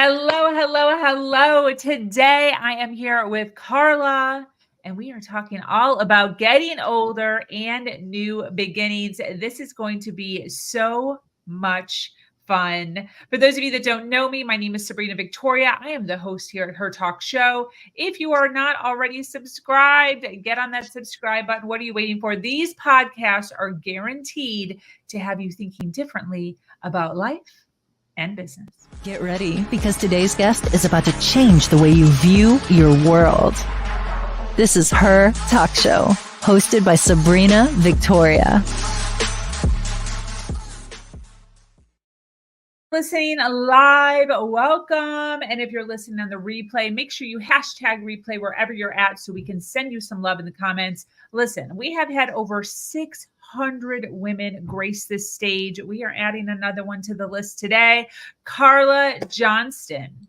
Hello, hello, hello. Today I am here with Carla, and we are talking all about getting older and new beginnings. This is going to be so much fun. For those of you that don't know me, my name is Sabrina Victoria. I am the host here at Her Talk Show. If you are not already subscribed, get on that subscribe button. What are you waiting for? These podcasts are guaranteed to have you thinking differently about life and business. Get ready, because today's guest is about to change the way you view your world. This is Her Talk Show, hosted by Sabrina Victoria. Listening live, welcome. And if you're listening on the replay, make sure you hashtag replay wherever you're at so we can send you some love in the comments. Listen, we have had over 600 women grace this stage. We are adding another one to the list today. Carla Johnston,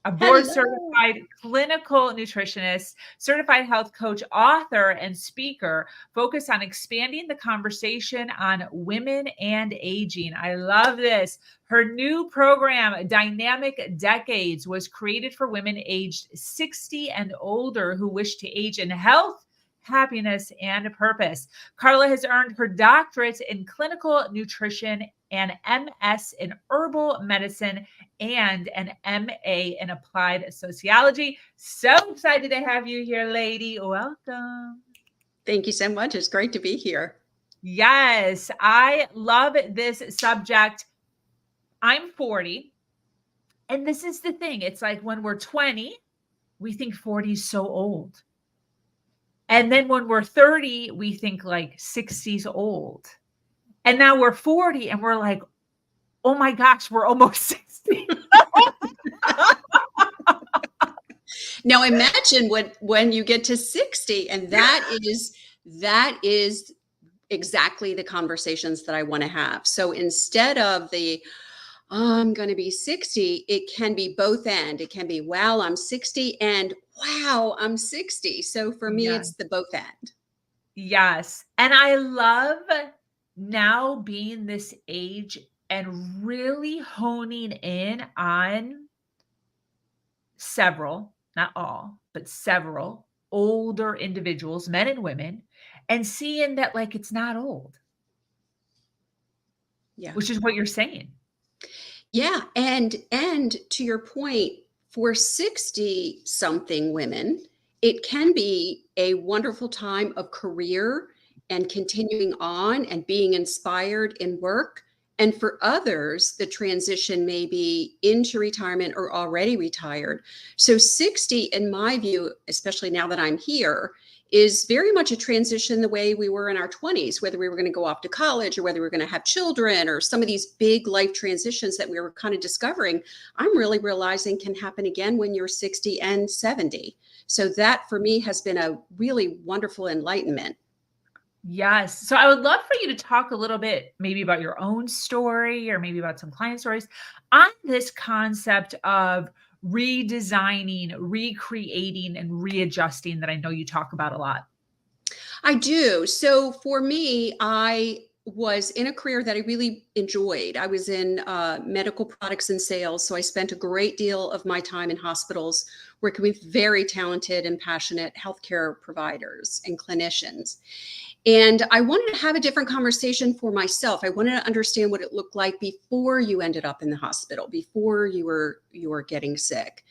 a board-certified clinical nutritionist, certified health coach, author, and speaker, focused on expanding the conversation on women and aging. I love this. Her new program, Dynamic Decades, was created for women aged 60 and older who wish to age in health, happiness, and purpose. Carla has earned her doctorate in clinical nutrition and MS in herbal medicine and an MA in applied sociology. So excited to have you here, lady. Welcome. Thank you so much. It's great to be here. Yes, I love this subject. I'm 40. And this is the thing. It's like when we're 20, we think 40 is so old. And then when we're 30, we think like 60's old. And now we're 40 and we're like, oh my gosh, we're almost 60. Now imagine when you get to 60, and that is exactly the conversations that I want to have. So instead of the I'm going to be 60, it can be both end. It can be, wow, I'm 60, and wow, I'm 60. So for me, It's the both end. Yes. And I love now being this age and really honing in on several, not all, but several older individuals, men and women, and seeing that like it's not old. Yeah. Which is what you're saying. Yeah. And to your point, for 60 something women, it can be a wonderful time of career and continuing on and being inspired in work. And for others, the transition may be into retirement or already retired. So 60, in my view, especially now that I'm here, is very much a transition the way we were in our 20s, whether we were going to go off to college or whether we were going to have children or some of these big life transitions that we were kind of discovering, I'm really realizing can happen again when you're 60 and 70. So that for me has been a really wonderful enlightenment. Yes. So I would love for you to talk a little bit maybe about your own story or maybe about some client stories on this concept of redesigning, recreating, and readjusting that I know you talk about a lot. I do. So for me, I was in a career that I really enjoyed. I was in medical products and sales. So I spent a great deal of my time in hospitals working with very talented and passionate healthcare providers and clinicians. And I wanted to have a different conversation for myself. I wanted to understand what it looked like before you ended up in the hospital, before you were getting sick.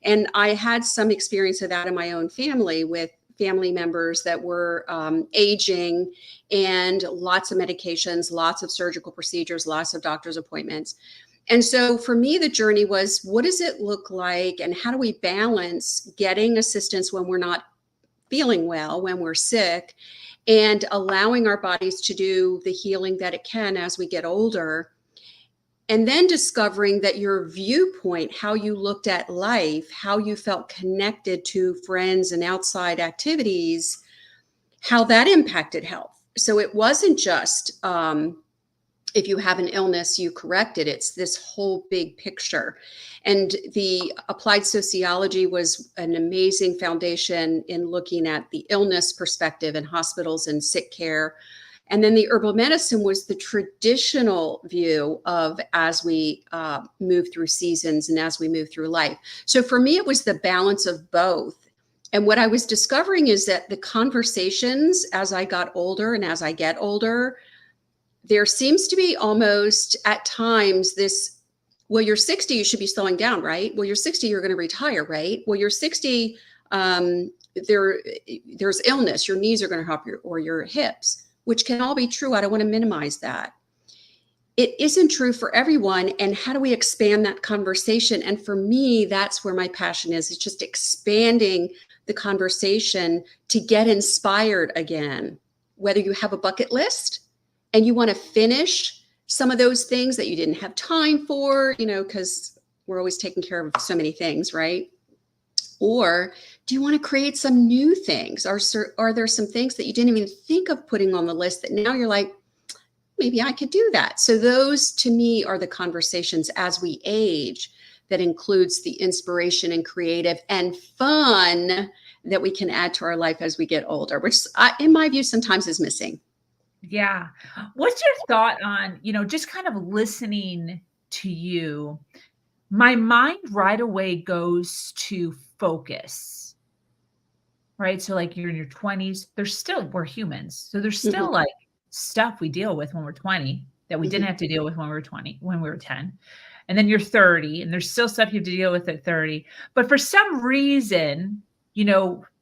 And I had some experience of that in my own family with family members that were aging and lots of medications, lots of surgical procedures, lots of doctor's appointments. And so for me, the journey was, what does it look like? And how do we balance getting assistance when we're not feeling well, when we're sick, and allowing our bodies to do the healing that it can as we get older? And then discovering that your viewpoint, how you looked at life, how you felt connected to friends and outside activities, how that impacted health. So it wasn't just if you have an illness, you correct it. It's this whole big picture. And the Applied Sociology was an amazing foundation in looking at the illness perspective in hospitals and sick care And then the herbal medicine was the traditional view of as we move through seasons and as we move through life. So for me, it was the balance of both. And what I was discovering is that the conversations as I got older and as I get older, there seems to be almost at times this, well, you're 60, you should be slowing down, right? Well, you're 60, you're going to retire, right? Well, you're 60, there's illness, your knees are going to hurt or your hips, which can all be true. I don't want to minimize that. It isn't true for everyone. And how do we expand that conversation? And for me, that's where my passion is. It's just expanding the conversation to get inspired again. Whether you have a bucket list and you want to finish some of those things that you didn't have time for, because we're always taking care of so many things, right? Or do you want to create some new things? Are there some things that you didn't even think of putting on the list that now you're like, maybe I could do that? So those to me are the conversations as we age that includes the inspiration and creative and fun that we can add to our life as we get older, which in my view sometimes is missing. Yeah. What's your thought on, just kind of listening to you? My mind right away goes to focus, right? So like you're in your 20s, we're humans. So there's still like stuff we deal with when we're 20 that we didn't have to deal with when we were 20, when we were 10. And then you're 30 and there's still stuff you have to deal with at 30. But for some reason,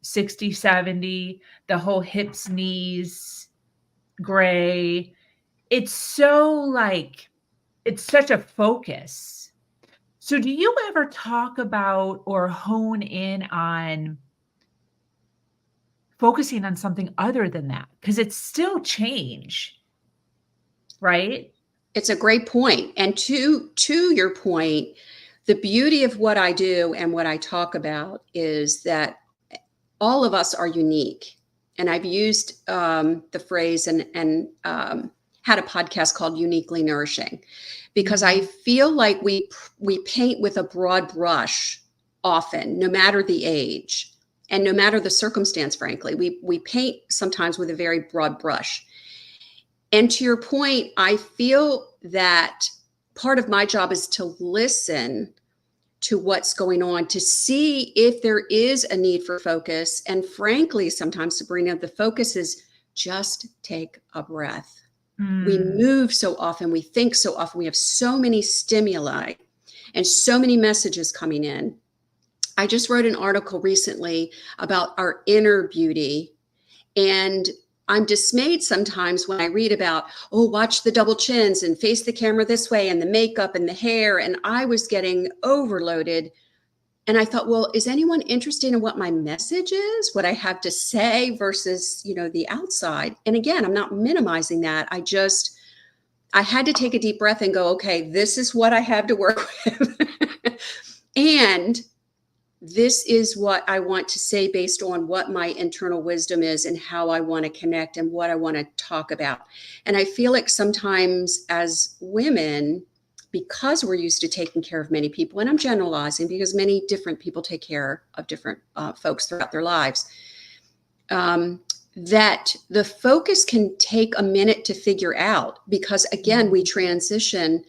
60, 70, the whole hips, knees, gray, it's such a focus. So do you ever talk about or hone in on focusing on something other than that? Because it's still change, right? It's a great point. And to your point, the beauty of what I do and what I talk about is that all of us are unique. And I've used the phrase and had a podcast called Uniquely Nourishing, because I feel like we paint with a broad brush often, no matter the age and no matter the circumstance, frankly. We paint sometimes with a very broad brush. And to your point, I feel that part of my job is to listen to what's going on, to see if there is a need for focus. And frankly, sometimes, Sabrina, the focus is just take a breath. We move so often, we think so often, we have so many stimuli and so many messages coming in. I just wrote an article recently about our inner beauty, and I'm dismayed sometimes when I read about, watch the double chins and face the camera this way and the makeup and the hair. And I was getting overloaded. And I thought, well, is anyone interested in what my message is, what I have to say versus, the outside? And again, I'm not minimizing that. I had to take a deep breath and go, okay, this is what I have to work with. And this is what I want to say based on what my internal wisdom is and how I want to connect and what I want to talk about. And I feel like sometimes as women, because we're used to taking care of many people, and I'm generalizing because many different people take care of different folks throughout their lives, that the focus can take a minute to figure out, because again, we transition.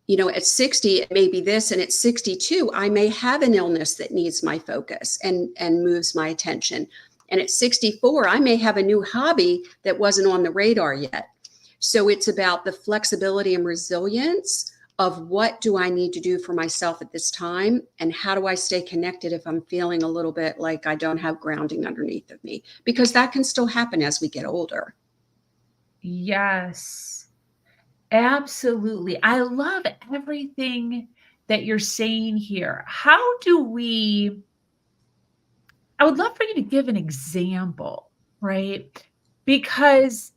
At 60, it may be this, and at 62, I may have an illness that needs my focus and moves my attention. And at 64, I may have a new hobby that wasn't on the radar yet. So it's about the flexibility and resilience of what do I need to do for myself at this time, and how do I stay connected if I'm feeling a little bit like I don't have grounding underneath of me, because that can still happen as we get older. Yes. Absolutely. I love everything that you're saying here. I would love for you to give an example, right? Because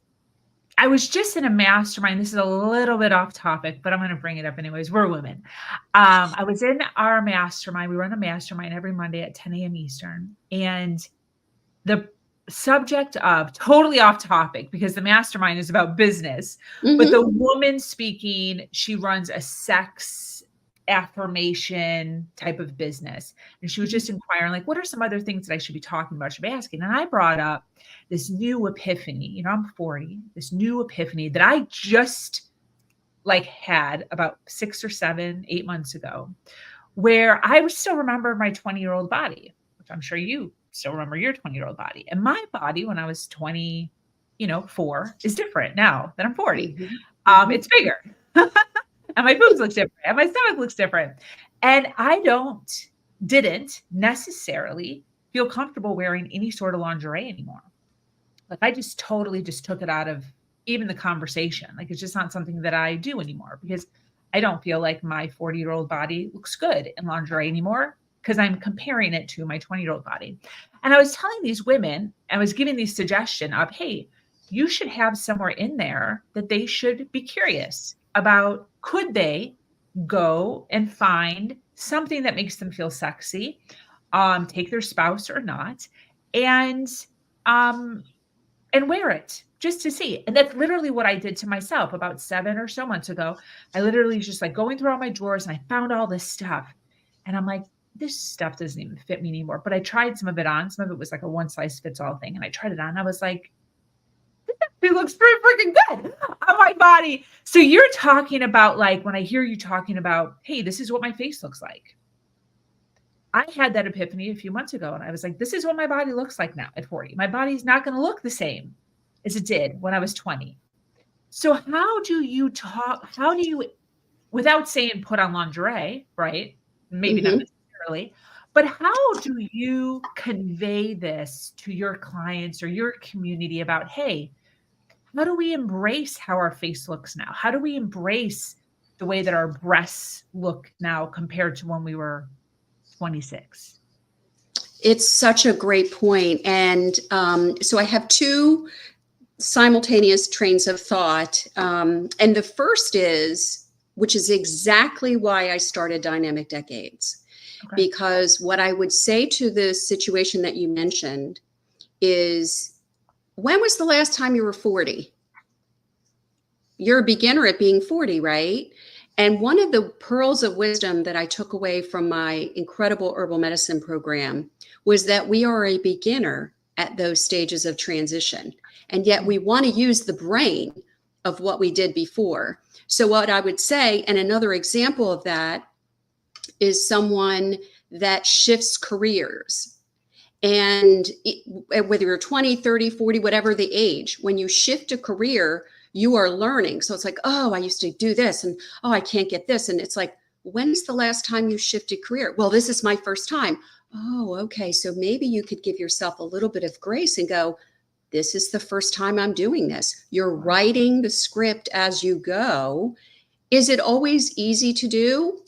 I was just in a mastermind. This is a little bit off topic, but I'm going to bring it up anyways. We're women. I was in our mastermind. We run a mastermind every Monday at 10 a.m. Eastern. And the subject of, totally off topic because the mastermind is about business, but the woman speaking, she runs a sex affirmation type of business. And she was just inquiring, like, what are some other things that I should be talking about, should be asking? And I brought up this new epiphany. You know, I'm 40, this new epiphany that I just like had about 6 or 7, 8 months ago, where I would still remember my 20-year-old body, which I'm sure you still remember your 20-year-old body. And my body when I was 24 is different now that I'm 40. It's bigger. And my boobs look different. And my stomach looks different. And I didn't necessarily feel comfortable wearing any sort of lingerie anymore. Like I just totally just took it out of even the conversation. Like it's just not something that I do anymore because I don't feel like my 40-year-old body looks good in lingerie anymore because I'm comparing it to my 20-year-old body. And I was telling these women, I was giving these suggestion of, hey, you should have somewhere in there that they should be curious about, could they go and find something that makes them feel sexy, take their spouse or not, and wear it just to see. And that's literally what I did to myself about 7 or so months ago. I literally just like going through all my drawers and I found all this stuff. And I'm like, this stuff doesn't even fit me anymore. But I tried some of it on. Some of it was like a one size fits all thing. And I tried it on. I was like, it looks pretty freaking good on my body. So you're talking about, like, when I hear you talking about, hey, this is what my face looks like. I had that epiphany a few months ago and I was like, this is what my body looks like now at 40. My body's not going to look the same as it did when I was 20. So how do you without saying put on lingerie, right? Maybe not necessarily, but how do you convey this to your clients or your community about, hey, how do we embrace how our face looks now? How do we embrace the way that our breasts look now compared to when we were 26? It's such a great point. And so I have two simultaneous trains of thought. And the first is, which is exactly why I started Dynamic Decades. Okay. Because what I would say to the situation that you mentioned is, when was the last time you were 40? You're a beginner at being 40, right? And one of the pearls of wisdom that I took away from my incredible herbal medicine program was that we are a beginner at those stages of transition. And yet we want to use the brain of what we did before. So what I would say, and another example of that is someone that shifts careers. And whether you're 20, 30, 40, whatever the age, when you shift a career, you are learning. So it's like, oh, I used to do this and, oh, I can't get this. And it's like, when's the last time you shifted career? Well, this is my first time. Oh, okay. So maybe you could give yourself a little bit of grace and go, this is the first time I'm doing this. You're writing the script as you go. Is it always easy to do?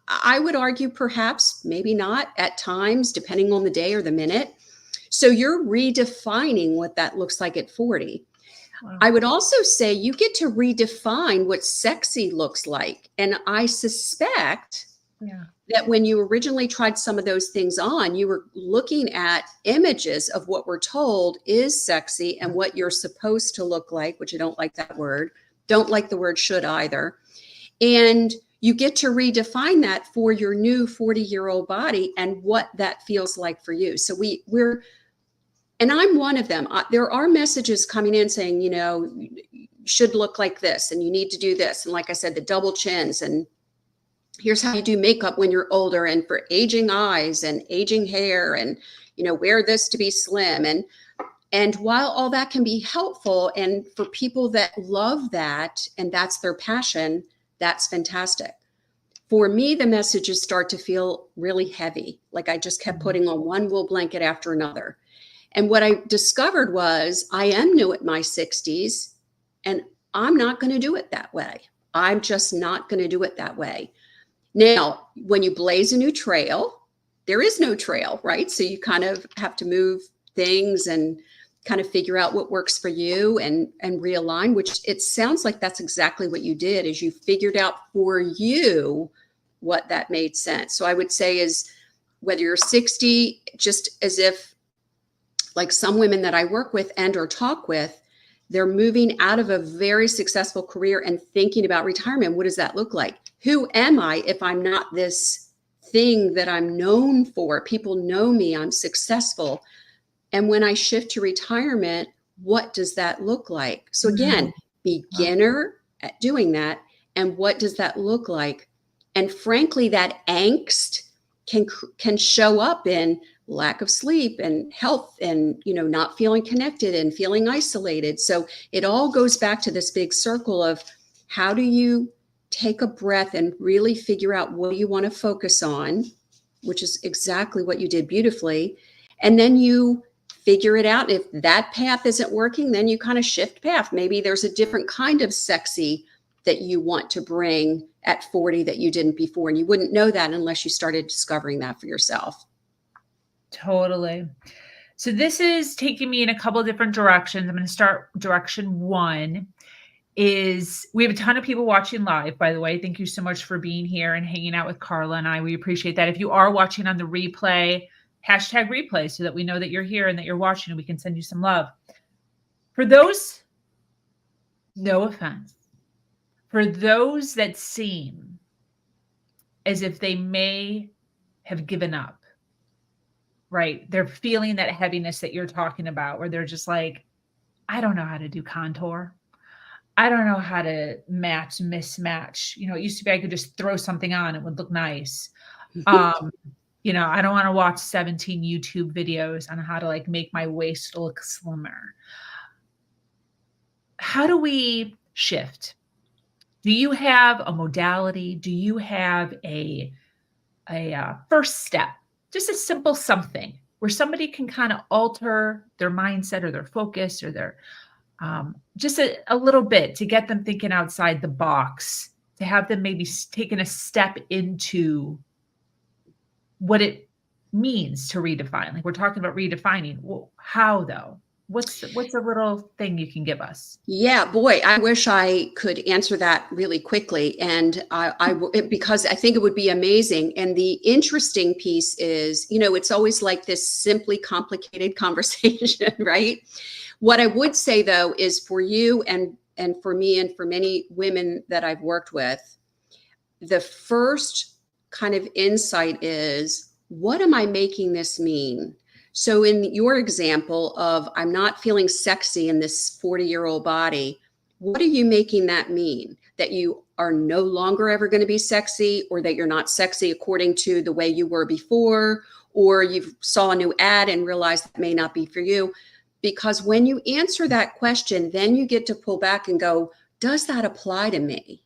I would argue perhaps, maybe not at times, depending on the day or the minute. So you're redefining what that looks like at 40. Wow. I would also say you get to redefine what sexy looks like. And I suspect that when you originally tried some of those things on, you were looking at images of what we're told is sexy and what you're supposed to look like, which I don't like that word. Don't like the word should either. And you get to redefine that for your new 40-year-old body and what that feels like for you. So we're, and I'm one of them. There are messages coming in saying, you know, you should look like this and you need to do this. And like I said, the double chins, and here's how you do makeup when you're older, and for aging eyes and aging hair, and, you know, wear this to be slim. And while all that can be helpful, and for people that love that and that's their passion, that's fantastic. For me, the messages start to feel really heavy. Like I just kept putting on one wool blanket after another. And what I discovered was I am new at my 60s and I'm not going to do it that way. I'm just not going to do it that way. Now, when you blaze a new trail, there is no trail, right? So you kind of have to move things and kind of figure out what works for you and realign, which it sounds like that's exactly what you did, is you figured out for you what that made sense. So I would say is whether you're 60, just as if like some women that I work with and or talk with, they're moving out of a very successful career and thinking about retirement. What does that look like? Who am I if I'm not this thing that I'm known for? People know me, I'm successful. And when I shift to retirement, what does that look like? So again, beginner at doing that. And what does that look like? And frankly, that angst can show up in lack of sleep and health and, not feeling connected and feeling isolated. So it all goes back to this big circle of how do you take a breath and really figure out what you want to focus on, which is exactly what you did beautifully. And then you figure it out. If that path isn't working, then you kind of shift path. Maybe there's a different kind of sexy that you want to bring at 40 that you didn't before. And you wouldn't know that unless you started discovering that for yourself. Totally. So this is taking me in a couple of different directions. I'm going to start direction one. We have a ton of people watching live, by the way. Thank you so much for being here and hanging out with Carla and I. We appreciate that. If you are watching on the replay, hashtag replay so that we know that you're here and that you're watching and we can send you some love. For those, no offense, for those that seem as if they may have given up, right? They're feeling that heaviness that you're talking about, where they're just like, I don't know how to do contour. I don't know how to mismatch. It used to be I could just throw something on, it would look nice. I don't want to watch 17 YouTube videos on how to make my waist look slimmer. How do we shift? Do you have a modality? Do you have a first step? Just a simple something where somebody can kind of alter their mindset or their focus or their just a little bit to get them thinking outside the box, to have them maybe taking a step into what it means to redefine. We're talking about redefining. Well, how though? What's a little thing you can give us? Yeah, boy, I wish I could answer that really quickly. And because I think it would be amazing. And the interesting piece is, it's always like this simply complicated conversation, right? What I would say though, is for you and for me and for many women that I've worked with, the first kind of insight is, what am I making this mean? So in your example of I'm not feeling sexy in this 40-year-old body, what are you making that mean? That you are no longer ever going to be sexy, or that you're not sexy according to the way you were before, or you saw a new ad and realized that may not be for you? Because when you answer that question, then you get to pull back and go, does that apply to me?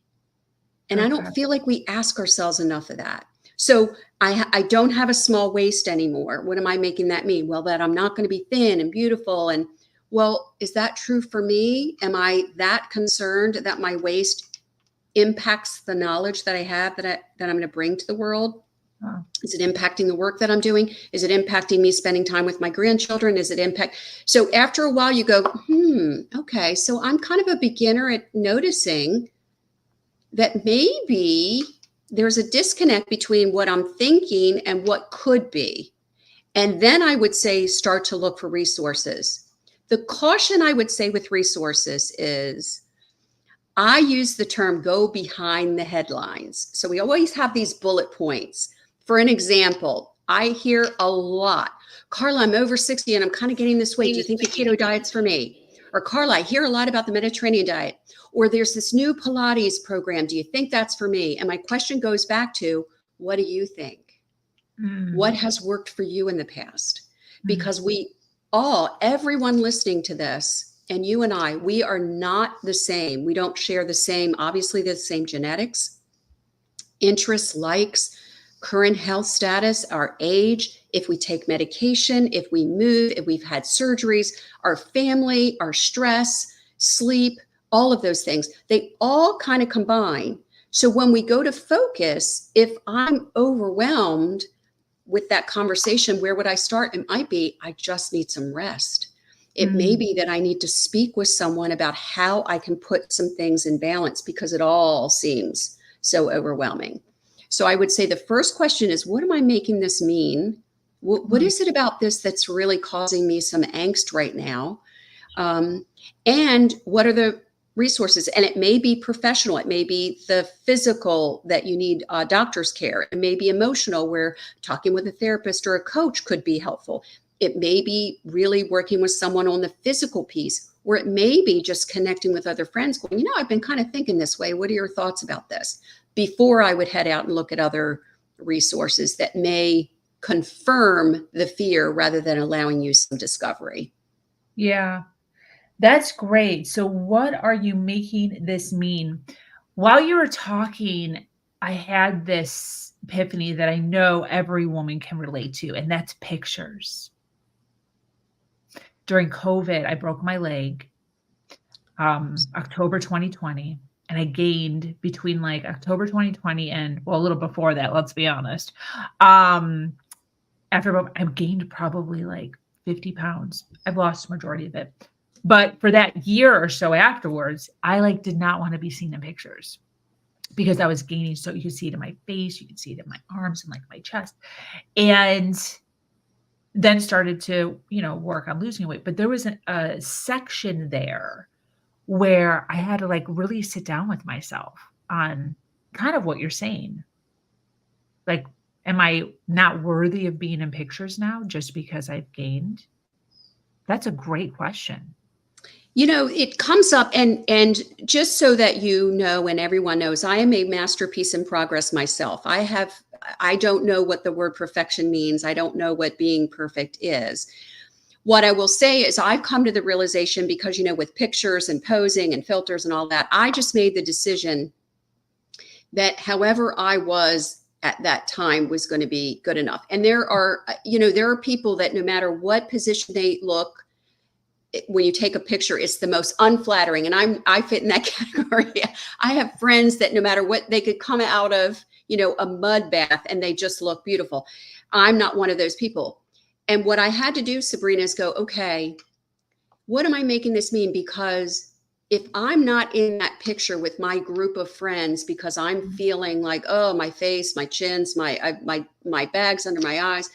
And I don't feel like we ask ourselves enough of that. So I don't have a small waist anymore. What am I making that mean? Well, that I'm not going to be thin and beautiful. And well, is that true for me? Am I that concerned that my waist impacts the knowledge that I have that I'm going to bring to the world? Is it impacting the work that I'm doing? Is it impacting me spending time with my grandchildren? Is it impact? So after a while you go, okay, so I'm kind of a beginner at noticing that maybe there's a disconnect between what I'm thinking and what could be. And then I would say, start to look for resources. The caution I would say with resources is, I use the term go behind the headlines. So we always have these bullet points. For an example, I hear a lot, Carla, I'm over 60 and I'm kind of getting this weight. Do you think the keto diet's for me? Or Carla, I hear a lot about the Mediterranean diet. Or there's this new Pilates program. Do you think that's for me? And my question goes back to, what do you think? What has worked for you in the past? Because everyone listening to this, and you and I, we are not the same. We don't share the same, obviously the same genetics, interests, likes, current health status, our age, if we take medication, if we move, if we've had surgeries, our family, our stress, sleep, all of those things, they all kind of combine. So when we go to focus, if I'm overwhelmed with that conversation, where would I start? It might be, I just need some rest. It may be that I need to speak with someone about how I can put some things in balance, because it all seems so overwhelming. So I would say the first question is, what am I making this mean? What is it about this that's really causing me some angst right now? And what are the resources. And it may be professional. It may be the physical that you need doctor's care. It may be emotional, where talking with a therapist or a coach could be helpful. It may be really working with someone on the physical piece, or it may be just connecting with other friends going, you know, I've been kind of thinking this way. What are your thoughts about this? Before I would head out and look at other resources that may confirm the fear rather than allowing you some discovery. Yeah, that's great. So what are you making this mean? While you were talking, I had this epiphany that I know every woman can relate to, and that's pictures. During COVID, I broke my leg, October 2020, and I gained between like October 2020 and, well, a little before that, let's be honest. I've gained probably like 50 pounds. I've lost the majority of it. But for that year or so afterwards, I like did not want to be seen in pictures because I was gaining. So you could see it in my face, you could see it in my arms and like my chest. And then started to, you know, work on losing weight. But there was a section there where I had to like really sit down with myself on kind of what you're saying. Like, am I not worthy of being in pictures now just because I've gained? That's a great question. You know, it comes up, and just so that you know, and everyone knows, I am a masterpiece in progress myself. I don't know what the word perfection means. I don't know what being perfect is. What I will say is I've come to the realization, because, you know, with pictures and posing and filters and all that, I just made the decision that however I was at that time was going to be good enough. And there are people that no matter what position they look, when you take a picture, it's the most unflattering. And I fit in that category. I have friends that no matter what, they could come out of, you know, a mud bath and they just look beautiful. I'm not one of those people. And what I had to do, Sabrina, is go, okay, what am I making this mean? Because if I'm not in that picture with my group of friends because I'm feeling like, oh, my face, my chins, my bags under my eyes,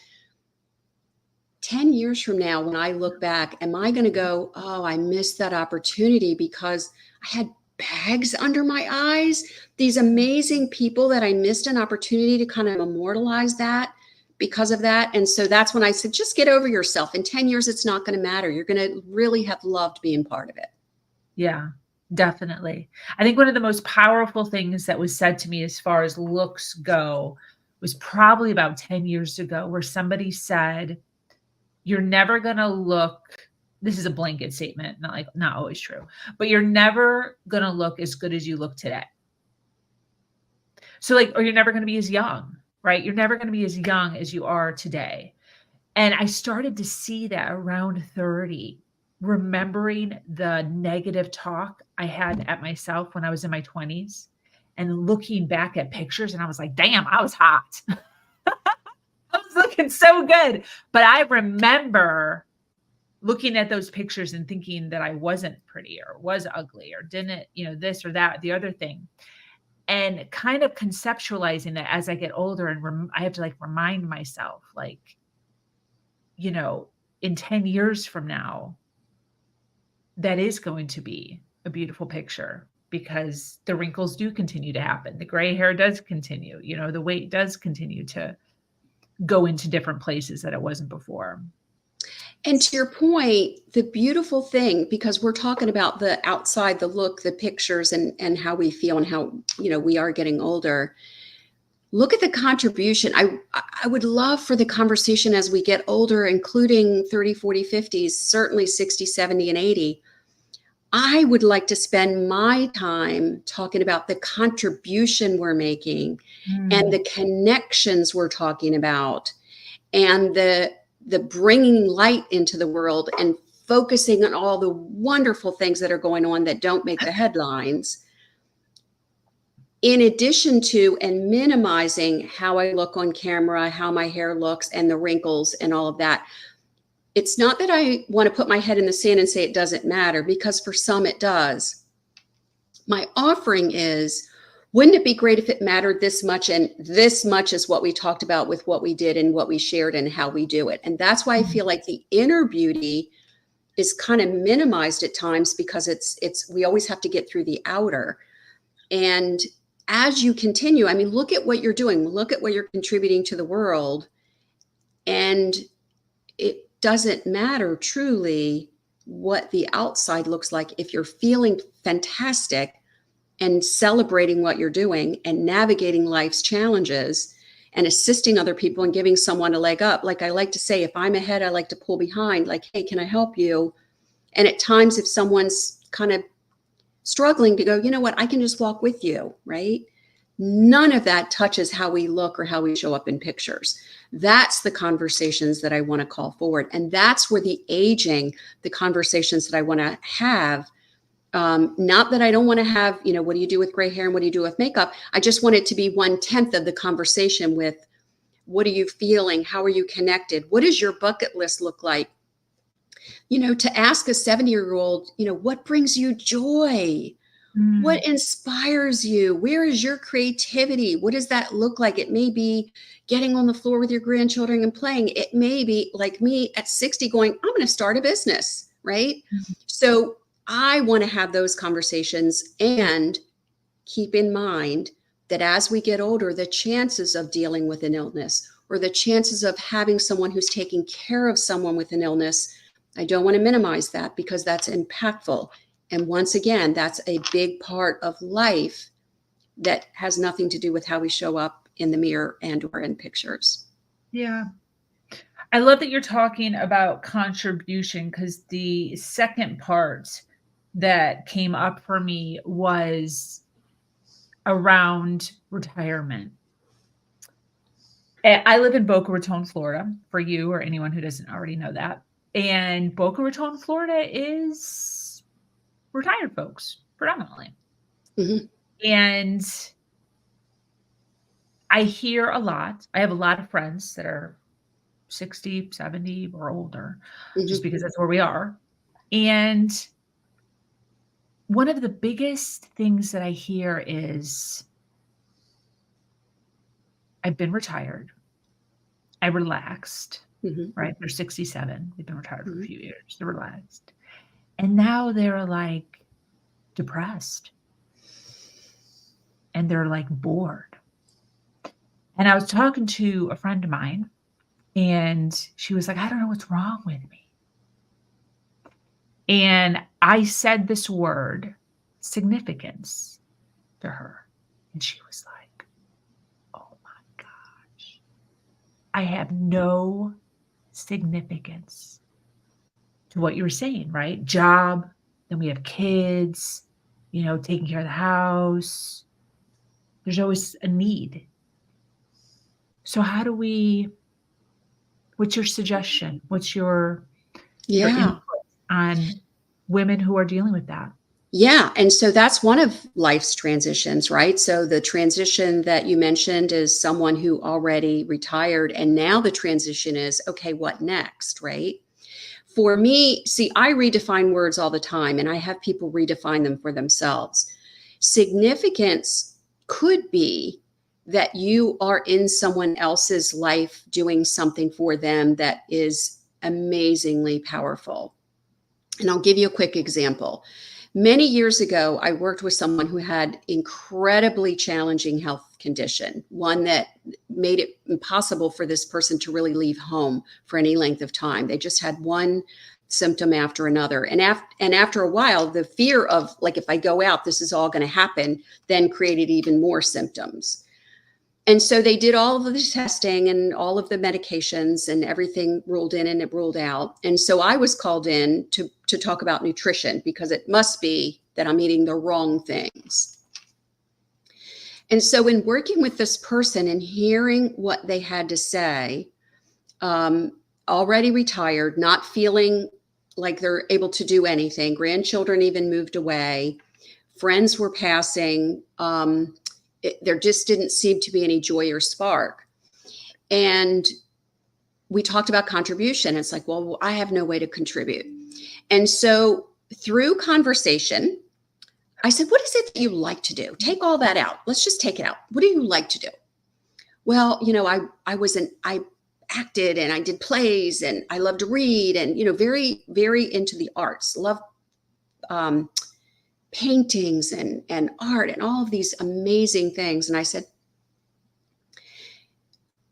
10 years from now, when I look back, am I going to go, oh, I missed that opportunity because I had bags under my eyes? These amazing people that I missed an opportunity to kind of immortalize that because of that. And so that's when I said, just get over yourself. In 10 years, it's not going to matter. You're going to really have loved being part of it. Yeah, definitely. I think one of the most powerful things that was said to me as far as looks go was probably about 10 years ago, where somebody said, you're never going to look, this is a blanket statement, not always true, but you're never going to look as good as you look today. So or you're never going to be as young, right? You're never going to be as young as you are today. And I started to see that around 30, remembering the negative talk I had at myself when I was in my 20s and looking back at pictures. And I was like, damn, I was hot. I was looking so good. But I remember looking at those pictures and thinking that I wasn't pretty or was ugly or didn't, this or that, the other thing. And kind of conceptualizing that as I get older, and I have to remind myself, in 10 years from now, that is going to be a beautiful picture, because the wrinkles do continue to happen. The gray hair does continue, the weight does continue to go into different places that it wasn't before. And to your point, the beautiful thing, because we're talking about the outside, the look, the pictures, and how we feel and how, we are getting older. Look at the contribution. I would love for the conversation as we get older, including 30, 40, 50s, certainly 60, 70, and 80. I would like to spend my time talking about the contribution we're making and the connections we're talking about, and the bringing light into the world and focusing on all the wonderful things that are going on that don't make the headlines, in addition to and minimizing how I look on camera, how my hair looks, and the wrinkles and all of that. It's not that I want to put my head in the sand and say it doesn't matter, because for some it does. My offering is, wouldn't it be great if it mattered this much, and this much is what we talked about with what we did and what we shared and how we do it. And that's why I feel like the inner beauty is kind of minimized at times because we always have to get through the outer. And as you continue, I mean, look at what you're doing, look at what you're contributing to the world. And it doesn't matter truly what the outside looks like if you're feeling fantastic and celebrating what you're doing and navigating life's challenges and assisting other people and giving someone a leg up. Like I like to say, if I'm ahead, I like to pull behind, like, hey, can I help you? And at times, if someone's kind of struggling, to go, you know what, I can just walk with you, right? None of that touches how we look or how we show up in pictures. That's the conversations that I want to call forward. And that's where the conversations that I want to have, not that I don't want to have, what do you do with gray hair and what do you do with makeup? I just want it to be 1/10 of the conversation with, what are you feeling? How are you connected? What does your bucket list look like? To ask a 70-year-old, what brings you joy? What inspires you? Where is your creativity? What does that look like? It may be getting on the floor with your grandchildren and playing. It may be like me at 60 going, I'm going to start a business, right? So I want to have those conversations and keep in mind that as we get older, the chances of dealing with an illness or the chances of having someone who's taking care of someone with an illness, I don't want to minimize that because that's impactful. And once again, that's a big part of life that has nothing to do with how we show up in the mirror and or in pictures. Yeah. I love that you're talking about contribution, because the second part that came up for me was around retirement. I live in Boca Raton, Florida, for you or anyone who doesn't already know that. And Boca Raton, Florida is retired folks predominantly. And I hear a lot. I have a lot of friends that are 60, 70 or older, just because that's where we are. And one of the biggest things that I hear is, I've been retired. I relaxed, right? They're 67. They've been retired for a few years. They're relaxed. And now they're like depressed. And they're like bored. And I was talking to a friend of mine, and she was like, I don't know what's wrong with me. And I said this word, significance, to her. And she was like, oh my gosh, I have no significance to what you were saying, right? Job, then we have kids, taking care of the house. There's always a need. So what's your suggestion? What's your input on women who are dealing with that? Yeah. And so that's one of life's transitions, right? So the transition that you mentioned is someone who already retired. And now the transition is, okay, what next, right? For me, see, I redefine words all the time, and I have people redefine them for themselves. Significance could be that you are in someone else's life doing something for them that is amazingly powerful. And I'll give you a quick example. Many years ago, I worked with someone who had incredibly challenging health condition, one that made it impossible for this person to really leave home for any length of time. They just had one symptom after another. And after a while, the fear of, like, if I go out, this is all going to happen, then created even more symptoms. And so they did all of the testing and all of the medications, and everything ruled in and it ruled out. And so I was called in to talk about nutrition, because it must be that I'm eating the wrong things. And so in working with this person and hearing what they had to say, already retired, not feeling like they're able to do anything, grandchildren even moved away, friends were passing, there just didn't seem to be any joy or spark. And we talked about contribution. It's like, well, I have no way to contribute. And so through conversation, I said, what is it that you like to do? Take all that out. Let's just take it out. What do you like to do? Well, I acted and I did plays and I love to read and, very, very into the arts, love paintings and art and all of these amazing things. And I said,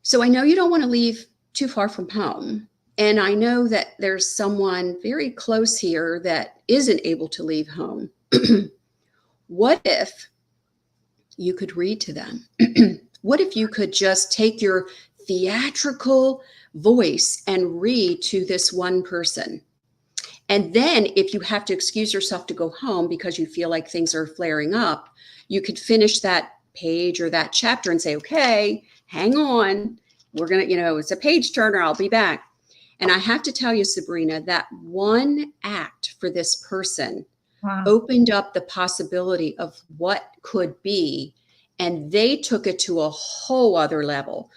so I know you don't want to leave too far from home. And I know that there's someone very close here that isn't able to leave home. What if you could read to them? What if you could just take your theatrical voice and read to this one person? And then if you have to excuse yourself to go home because you feel like things are flaring up, you could finish that page or that chapter and say, okay, hang on. We're going to, it's a page turner. I'll be back. And I have to tell you, Sabrina, that one act for this person opened up the possibility of what could be. And they took it to a whole other level.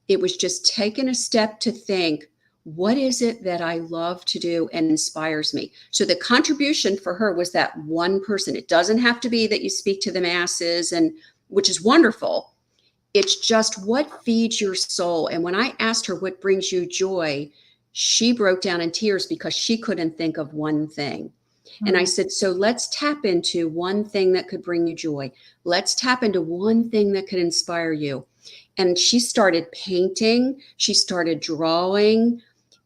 It was just taking a step to think, what is it that I love to do and inspires me? So the contribution for her was that one person. It doesn't have to be that you speak to the masses, and which is wonderful. It's just what feeds your soul. And when I asked her what brings you joy, she broke down in tears because she couldn't think of one thing. And I said, so let's tap into one thing that could bring you joy. Let's tap into one thing that could inspire you. And she started painting. She started drawing.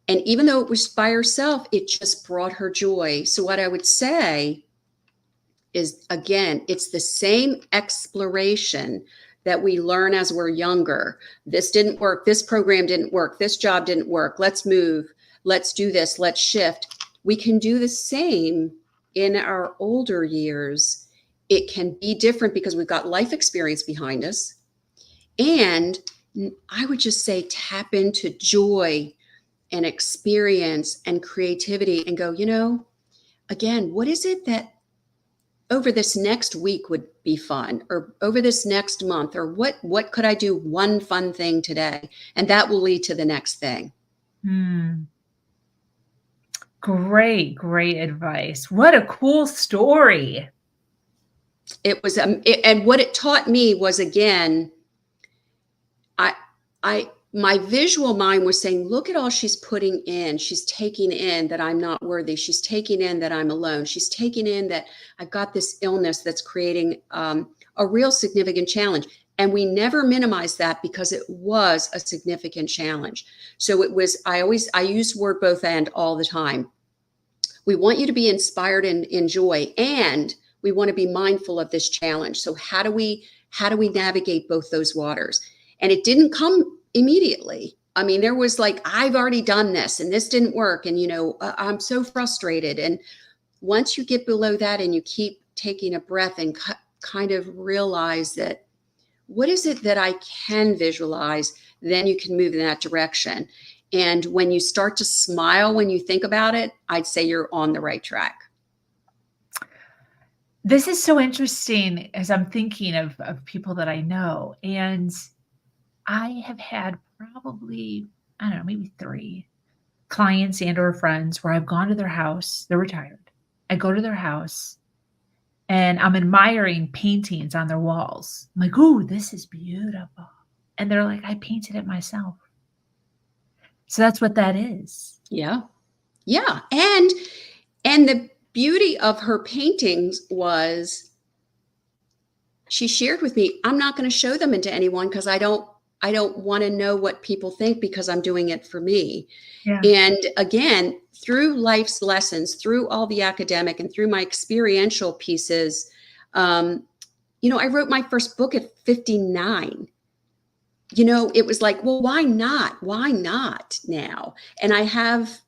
And even though it was by herself, it just brought her joy. So what I would say is, again, it's the same exploration that we learn as we're younger. This didn't work. This program didn't work. This job didn't work. Let's move. Let's do this. Let's shift. We can do the same in our older years. It can be different because we've got life experience behind us. And I would just say tap into joy and experience and creativity and go, again, what is it that over this next week would be fun, or over this next month, or what could I do one fun thing today? And that will lead to the next thing. Great advice. What a cool story. It was, and what it taught me was, again, my visual mind was saying, look at all she's putting in. She's taking in that I'm not worthy. She's taking in that I'm alone. She's taking in that I've got this illness that's creating a real significant challenge. And we never minimized that because it was a significant challenge. So it was, I use word both and all the time. We want you to be inspired and enjoy, and we want to be mindful of this challenge. So how do we navigate both those waters? And it didn't come immediately. I mean, there was like, I've already done this and this didn't work. And, I'm so frustrated. And once you get below that and you keep taking a breath and kind of realize that, what is it that I can visualize? Then you can move in that direction. And when you start to smile, when you think about it, I'd say you're on the right track. This is so interesting as I'm thinking of people that I know. And I have had probably, I don't know, maybe 3 clients and or friends where I've gone to their house. They're retired. I go to their house and I'm admiring paintings on their walls. I'm like, ooh, this is beautiful. And they're like, I painted it myself. So that's what that is. Yeah. Yeah. And the beauty of her paintings was she shared with me, I'm not going to show them to anyone because I don't want to know what people think because I'm doing it for me. Yeah. And again, through life's lessons, through all the academic and through my experiential pieces, I wrote my first book at 59. It was like, well, why not? Why not now? And I have,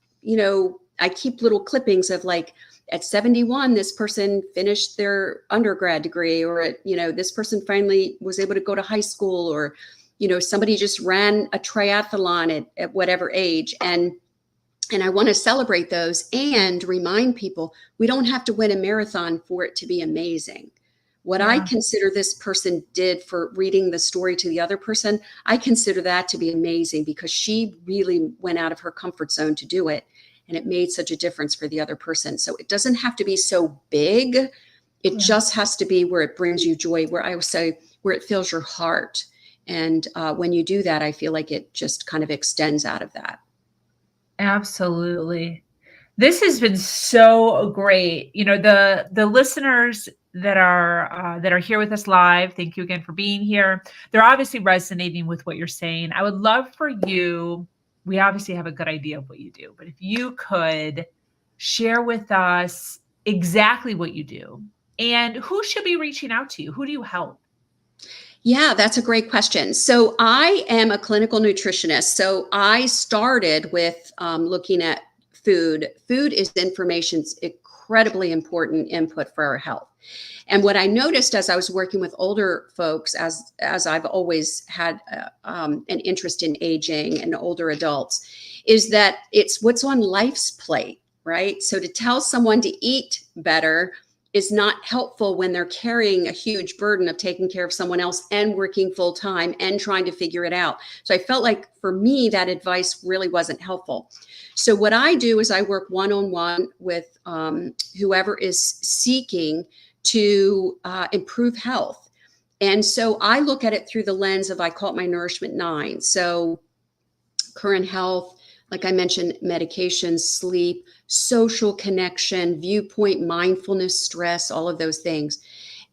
I keep little clippings of like, at 71, this person finished their undergrad degree, or this person finally was able to go to high school, or somebody just ran a triathlon at whatever age. And I want to celebrate those and remind people we don't have to win a marathon for it to be amazing. What I consider this person did for reading the story to the other person, I consider that to be amazing because she really went out of her comfort zone to do it. And it made such a difference for the other person. So it doesn't have to be so big. It just has to be where it brings you joy, where I would say, where it fills your heart. And when you do that, I feel like it just kind of extends out of that. Absolutely. This has been so great. The listeners that are here with us live, thank you again for being here. They're obviously resonating with what you're saying. I would love for you, we obviously have a good idea of what you do, but if you could share with us exactly what you do and who should be reaching out to you? Who do you help? Yeah, that's a great question. So I am a clinical nutritionist. So I started with looking at food. Food is information's incredibly important input for our health. And what I noticed as I was working with older folks, as I've always had an interest in aging and older adults, is that it's what's on life's plate, right? So to tell someone to eat better is not helpful when they're carrying a huge burden of taking care of someone else and working full time and trying to figure it out. So I felt like for me, that advice really wasn't helpful. So what I do is I work one-on-one with whoever is seeking to improve health. And so I look at it through the lens of, I call it my Nourishment 9. So current health, like I mentioned, medication, sleep, social connection, viewpoint, mindfulness, stress, all of those things.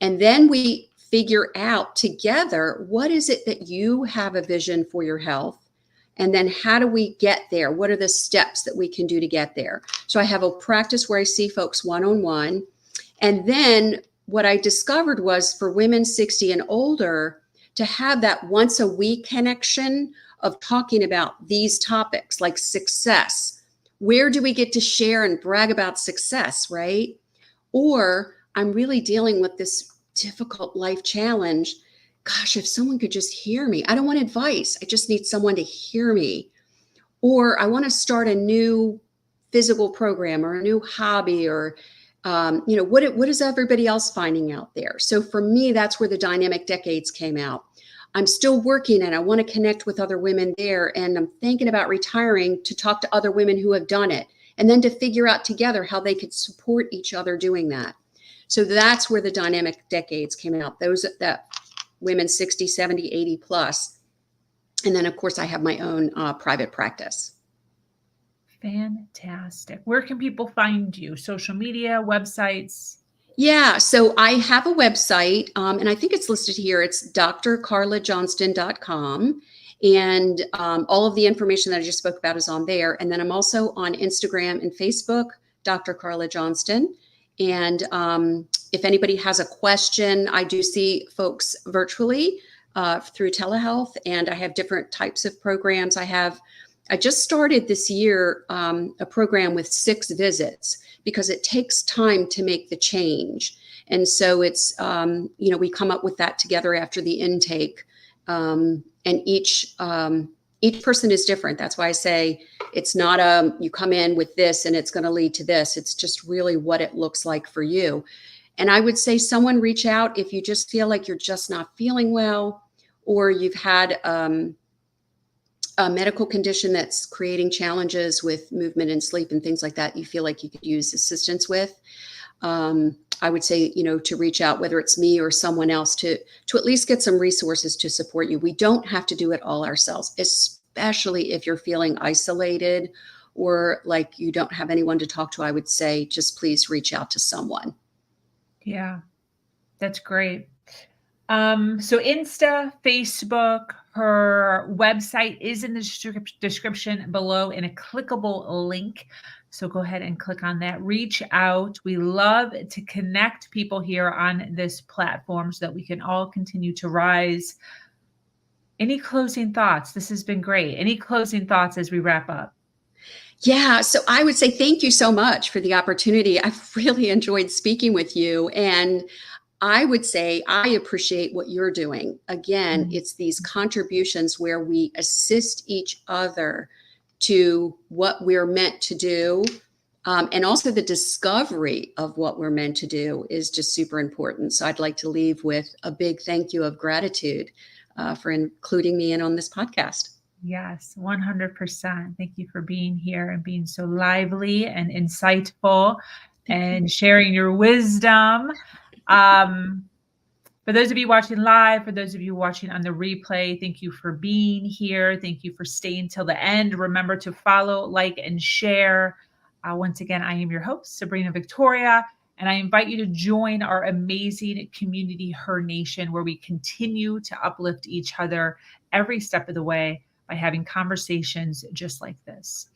And then we figure out together, what is it that you have a vision for your health? And then how do we get there? What are the steps that we can do to get there? So I have a practice where I see folks one-on-one. And then what I discovered was for women 60 and older, to have that once a week connection of talking about these topics like success. Where do we get to share and brag about success, right? Or I'm really dealing with this difficult life challenge. Gosh, if someone could just hear me. I don't want advice. I just need someone to hear me. Or I want to start a new physical program or a new hobby, or what is everybody else finding out there? So for me, that's where the dynamic decades came out. I'm still working and I want to connect with other women there. And I'm thinking about retiring to talk to other women who have done it, and then to figure out together how they could support each other doing that. So that's where the dynamic decades came out. Those that women 60, 70, 80 plus. And then of course I have my own private practice. Fantastic. Where can people find you? Social media, websites? Yeah, so I have a website, and I think it's listed here. It's drcarlajohnston.com. And all of the information that I just spoke about is on there. And then I'm also on Instagram and Facebook, Dr. Carla Johnston. And if anybody has a question, I do see folks virtually through telehealth, and I have different types of programs. I just started this year a program with 6 visits, because it takes time to make the change. And so it's, we come up with that together after the intake. And each person is different. That's why I say it's not you come in with this and it's going to lead to this. It's just really what it looks like for you. And I would say someone reach out if you just feel like you're just not feeling well, or you've had a medical condition that's creating challenges with movement and sleep and things like that, you feel like you could use assistance with. I would say, to reach out, whether it's me or someone else, to at least get some resources to support you. We don't have to do it all ourselves, especially if you're feeling isolated or like you don't have anyone to talk to. I would say just please reach out to someone. Yeah, that's great. So Insta, Facebook, her website is in the description below in a clickable link. So go ahead and click on that. Reach out. We love to connect people here on this platform so that we can all continue to rise. Any closing thoughts? This has been great. Any closing thoughts as we wrap up? Yeah, so I would say thank you so much for the opportunity. I've really enjoyed speaking with you, and I would say I appreciate what you're doing. Again, it's these contributions where we assist each other to what we're meant to do. And also the discovery of what we're meant to do is just super important. So I'd like to leave with a big thank you of gratitude for including me in on this podcast. Yes, 100%. Thank you for being here and being so lively and insightful and sharing your wisdom. For those of you watching live, for those of you watching on the replay, thank you for being here. Thank you for staying till the end. Remember to follow, like, and share. Once again, I am your host, Sabrina Victoria, and I invite you to join our amazing community, Her Nation, where we continue to uplift each other every step of the way by having conversations just like this.